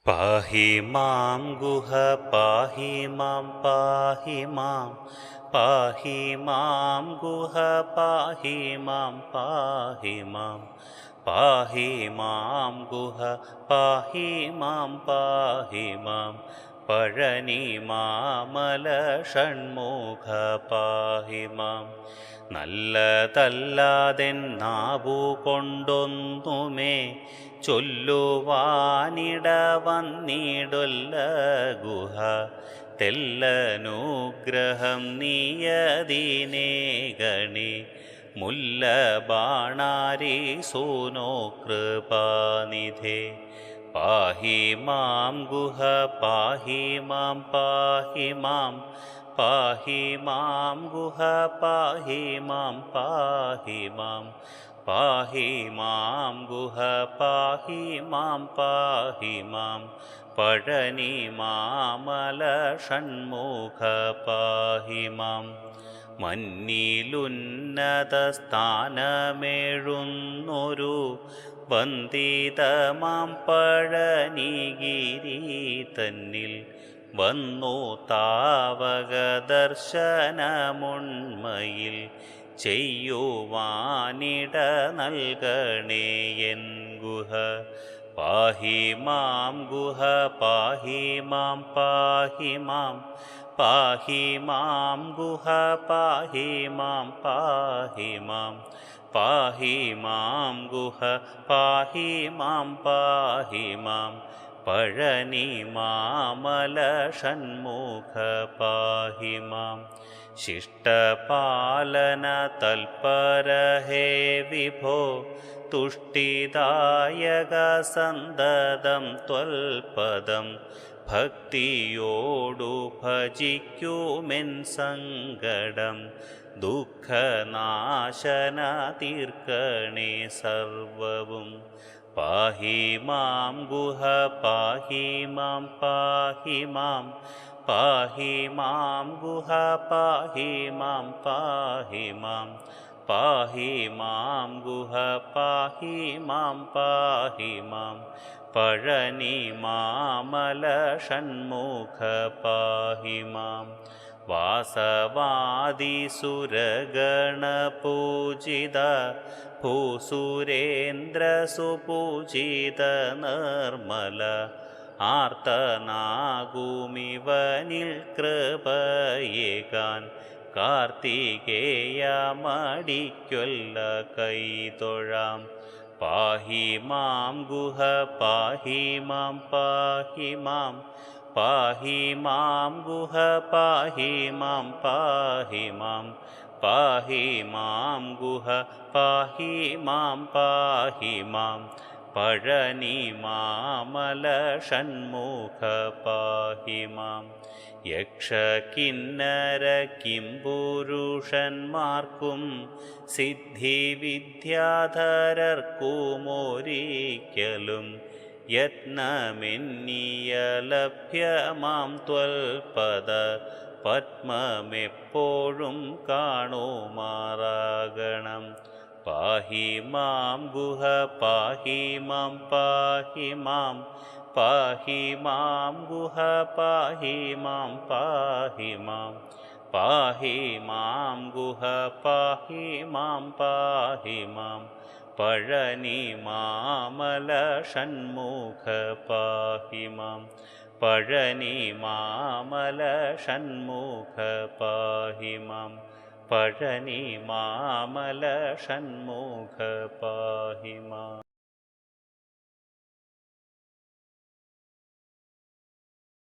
പാഹി മാം ഗുഹ പാഹി മാം പാഹി മാം പാഹി മാം ഗുഹ പാഹി മാം പാഹി മാം പാഹി മാം ഗുഹ പാഹി മാം പാഹി മാം പഴനി മാമല ഷൺമുഖ പാഹി മാം. നല്ലതല്ലാതെന്നാവു കൊണ്ടൊന്നുമേ ചൊല്ലുവാനിട വന്നിടൊല്ല ഗുഹ. തെല്ലനുഗ്രഹം നീയതിനേ ഗണി മുല്ല ബാണാരി സൂനോ കൃപാനിധേ. പാഹി മാം ഗുഹ പാഹി മാം പാഹി മാം പാഹി മാം ഗുഹ പാഹി മാം പാഹി മാം പാഹി മാം ഗുഹ പാഹി മാം പാഹി മാം പഴനി മാമല ഷൺമുഖ പാഹി മാം. മന്നിലുന്നത സ്ഥാനമേഴുന്നൊരു വന്ദിതമാം പഴനിഗിരി തന്നിൽ വന്നു താവക ദർശനമുണ്മയിൽ ചെയ്യുവാനിട നൽകണേ എൻ ഗുഹ. പാഹി മാം ഗുഹ പാഹി മാം പാഹി മാം പാഹി മാം ഗുഹ പാഹി മാം പാഹി മാം പാഹി മാം ഗുഹ പാഹി മാം പാഹി മാം പഴനി മാമല ഷൺമുഖ പാഹി മാം. ശിഷ്ടപാലന തൽപര ഹേ വിഭോ തുഷ്ടിദായക സന്തതം ത്വൽപദം ഭക്തിയോടു ഭജിക്കുമെൻ സങ്കടം. ദുഃഖനാശന തീർക്കണേ സർവവും. പാഹി മാം ഗുഹ പാഹി മാം പാഹി മാം പാഹി മാം ഗുഹ പാഹി മാം പാഹി മാം പാഹി മാം ഗുഹ പാഹി മാം പാഹി മാം പഴനി മാമല ഷൺമുഖ പാഹി മാം. വാസവാദിസുരഗണപൂജിത ഭൂസുരേന്ദ്രസുപൂജിത നിർമ്മല ആർത്തനാകുമിവനിൽ കൃപയേകാൻ കാർത്തികേയമടിക്കൊല്ല കൈതൊഴാം. പാഹി മാം ഗുഹ പാഹി മാം പാഹി മാം പാഹി മാം ഗുഹ പാഹി മാം പാഹി മാം പാഹി മാം ഗുഹ പാഹി മാം പാഹി മാം പഴനി മാമല ഷൺമുഖ പാഹി മാം. യക്ഷകിന്നര കിംപുരുഷന്മാർക്കും സിദ്ധിവിദ്യാധരർക്കുമൊരിക്കലും യത്നമെന്നിയ ലഭ്യമാം ത്വൽപദ പത്മമെപ്പോഴും കാണുമാറാകണം. പാഹി മാം ഗുഹ പാഹി മാം പാഹി മാം പാഹി മാം ഗുഹ പാഹി മാം പാഹി മാം പാഹി മാം ഗുഹ പാഹി മാം പാഹി മാം പഴനി മാമല ഷൺമുഖ പാഹി മാം. പഴനി മാമല ഷൺമുഖ പാഹി മാം പഴനി മാമല ഷൺമുഖ പാഹി മാം.